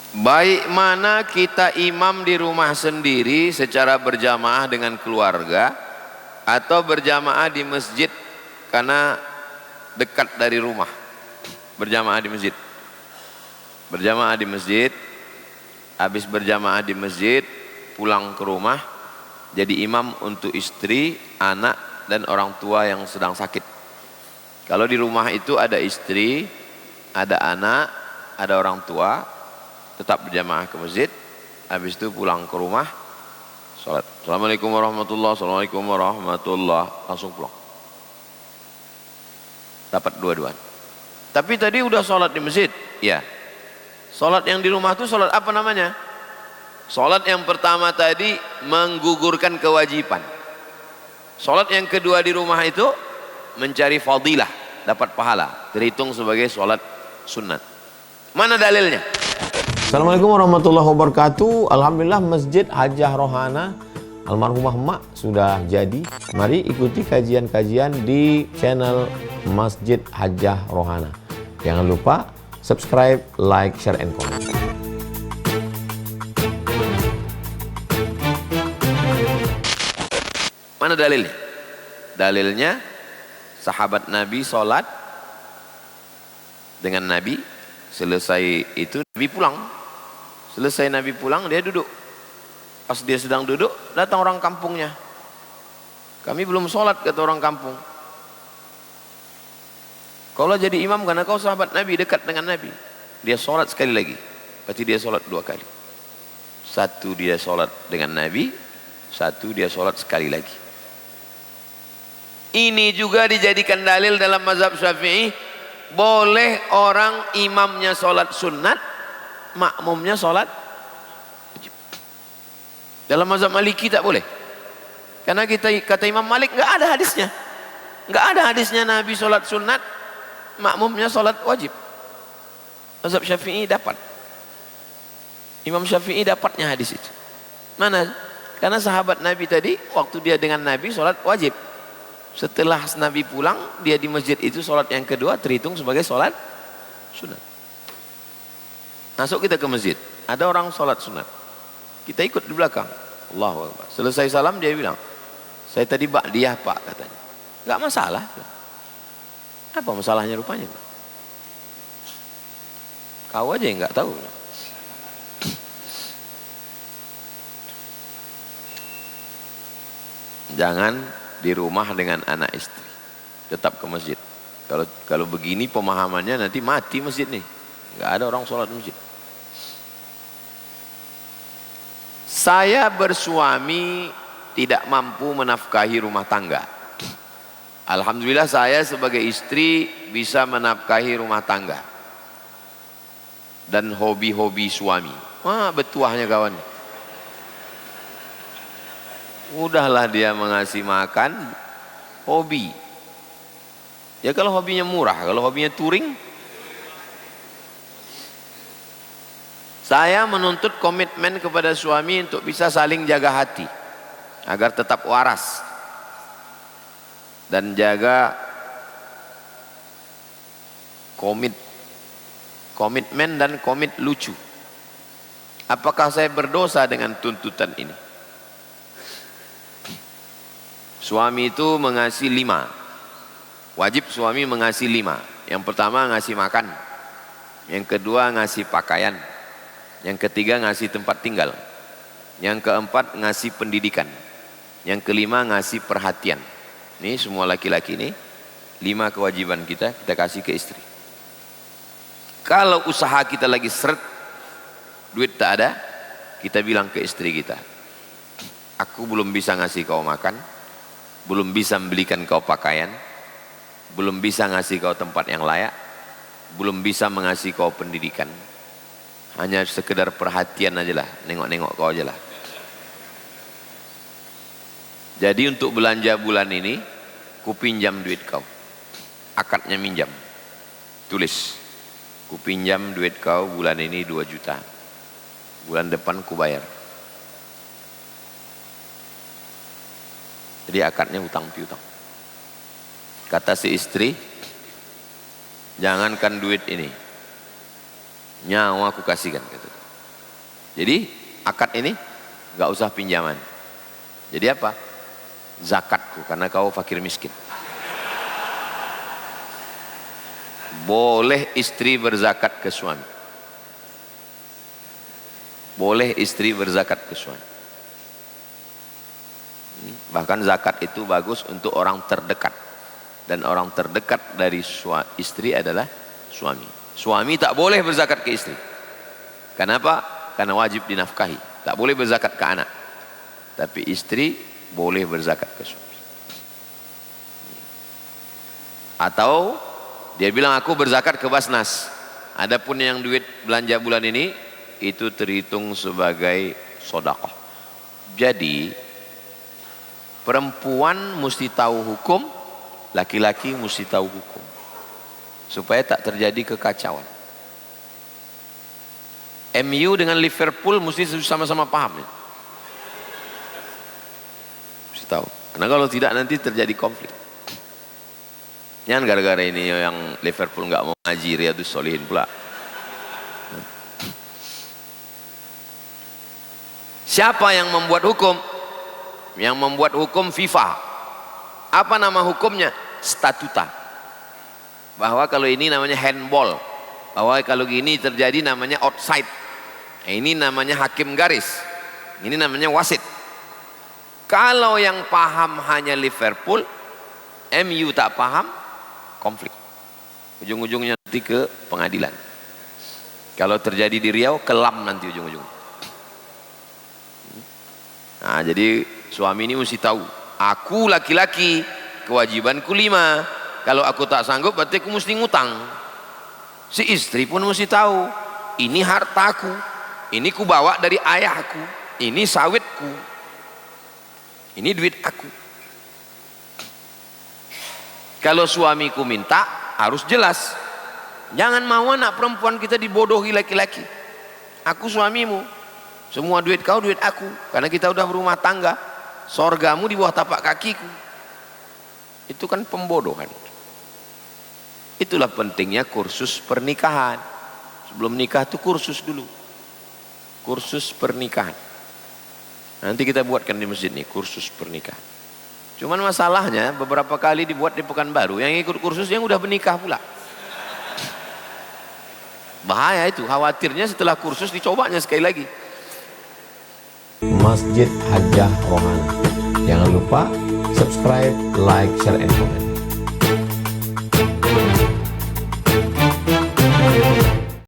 Baik mana kita imam di rumah sendiri secara berjamaah dengan keluarga, atau berjamaah di masjid karena dekat dari rumah. Berjamaah di masjid. Berjamaah di masjid, habis berjamaah di masjid, pulang ke rumah, jadi imam untuk istri, anak, dan orang tua yang sedang sakit. Kalau di rumah itu ada istri, ada anak, ada orang tua, tetap berjamaah ke masjid, habis itu pulang ke rumah, sholat. Assalamualaikum warahmatullahi wabarakatuh, assalamualaikum warahmatullahi wabarakatuh, langsung pulang. Dapat dua-duaan. Tapi tadi udah sholat di masjid, ya. Sholat yang di rumah itu sholat apa namanya? Sholat yang pertama tadi menggugurkan kewajiban. Sholat yang kedua di rumah itu mencari fadilah, dapat pahala, terhitung sebagai sholat sunat. Mana dalilnya? Assalamualaikum warahmatullahi wabarakatuh. Alhamdulillah Masjid Hajah Rohana almarhumah emak sudah jadi. Mari ikuti kajian-kajian di channel Masjid Hajah Rohana. Jangan lupa subscribe, like, share, and comment. Mana dalilnya? Dalilnya sahabat Nabi sholat dengan Nabi, selesai itu Nabi pulang. Selesai Nabi pulang, dia duduk. Pas dia sedang duduk, datang orang kampungnya. Kami belum sholat, kata orang kampung. Kalau jadi imam karena kau sahabat Nabi, dekat dengan Nabi. Dia sholat sekali lagi. Berarti dia sholat dua kali. Satu dia sholat dengan Nabi, satu dia sholat sekali lagi. Ini juga dijadikan dalil dalam mazhab Syafi'i. Boleh orang imamnya sholat sunat, makmumnya sholat wajib. Dalam mazhab Maliki tak boleh. Karena kata Imam Malik nggak ada hadisnya. Nggak ada hadisnya Nabi sholat sunat, makmumnya sholat wajib. Mazhab Syafi'i dapat. Imam Syafi'i dapatnya hadis itu. Mana? Karena sahabat Nabi tadi, waktu dia dengan Nabi sholat wajib. Setelah Nabi pulang, dia di masjid itu sholat yang kedua terhitung sebagai sholat sunat. Masuk kita ke masjid, ada orang sholat sunat, kita ikut di belakang. Allahu Akbar. Selesai salam dia bilang, saya tadi ba'diyah pak, katanya. Gak masalah. Apa masalahnya rupanya? Kau aja yang gak tahu. Jangan di rumah dengan anak istri, tetap ke masjid. Kalau begini pemahamannya nanti mati masjid nih, nggak ada orang sholat di masjid. Saya bersuami tidak mampu menafkahi rumah tangga. Alhamdulillah saya sebagai istri bisa menafkahi rumah tangga dan hobi-hobi suami. Wah, betuahnya kawan. Udahlah dia mengasih makan, hobi. Ya kalau hobinya murah, kalau hobinya touring. Saya menuntut komitmen kepada suami untuk bisa saling jaga hati, agar tetap waras. Dan jaga komitmen dan komit lucu. Apakah saya berdosa dengan tuntutan ini? Suami itu mengasih 5. Wajib suami mengasih 5. Yang pertama ngasih makan, yang kedua ngasih pakaian, yang ketiga ngasih tempat tinggal, yang keempat ngasih pendidikan, yang kelima ngasih perhatian. Ini semua laki-laki ini 5 kewajiban kita kasih ke istri. Kalau usaha kita lagi seret, duit tak ada, kita bilang ke istri kita, aku belum bisa ngasih kau makan, belum bisa membelikan kau pakaian, belum bisa ngasih kau tempat yang layak, belum bisa mengasih kau pendidikan. Hanya sekedar perhatian aja lah, nengok-nengok kau aja lah. Jadi untuk belanja bulan ini, ku pinjam duit kau. Akadnya minjam. Tulis, ku pinjam duit kau bulan ini 2 juta. Bulan depan ku bayar. Jadi akadnya hutang piutang. Kata si istri, jangankan duit ini, nyawa aku kasihkan. Kata. Jadi akad ini nggak usah pinjaman. Jadi apa? Zakatku, karena kau fakir miskin. Boleh istri berzakat ke suami. Boleh istri berzakat ke suami. Bahkan zakat itu bagus untuk orang terdekat. Dan orang terdekat dari istri adalah suami. Suami tak boleh berzakat ke istri. Kenapa? Karena wajib dinafkahi. Tak boleh berzakat ke anak. Tapi istri boleh berzakat ke suami. Atau dia bilang aku berzakat ke Basnas. Adapun yang duit belanja bulan ini itu terhitung sebagai sedekah. Jadi perempuan mesti tahu hukum, laki-laki mesti tahu hukum, supaya tak terjadi kekacauan. MU dengan Liverpool mesti sama-sama paham ya? Mesti tahu, karena kalau tidak nanti terjadi konflik. Jangan gara-gara ini yang Liverpool nggak mau ngaji Riyadhus Shalihin pula. Siapa yang membuat hukum? Yang membuat hukum FIFA. Apa nama hukumnya? Statuta. Bahwa kalau ini namanya handball, bahwa kalau gini terjadi namanya outside, ini namanya hakim garis, ini namanya wasit. Kalau yang paham hanya Liverpool, MU tak paham, konflik. Ujung-ujungnya nanti ke pengadilan. Kalau terjadi di Riau, kelam nanti ujung-ujungnya. Nah, jadi suami ini mesti tahu, aku laki-laki, kewajibanku 5. Kalau aku tak sanggup, berarti aku mesti ngutang. Si istri pun mesti tahu, ini hartaku, ini ku bawa dari ayahku, ini sawitku, ini duit aku. Kalau suamiku minta, harus jelas. Jangan mau anak perempuan kita dibodohi laki-laki. Aku suamimu, semua duit kau duit aku, karena kita udah berumah tangga. Sorgamu di bawah tapak kakiku. Itu kan pembodohan. Itulah pentingnya kursus pernikahan. Sebelum nikah itu kursus dulu, kursus pernikahan. Nanti kita buatkan di masjid nih kursus pernikahan. Cuman masalahnya beberapa kali dibuat di Pekanbaru, yang ikut kursus yang udah menikah pula. Bahaya itu, khawatirnya setelah kursus dicobanya sekali lagi. Masjid Hajah Rohana. Jangan lupa subscribe, like, share, and comment.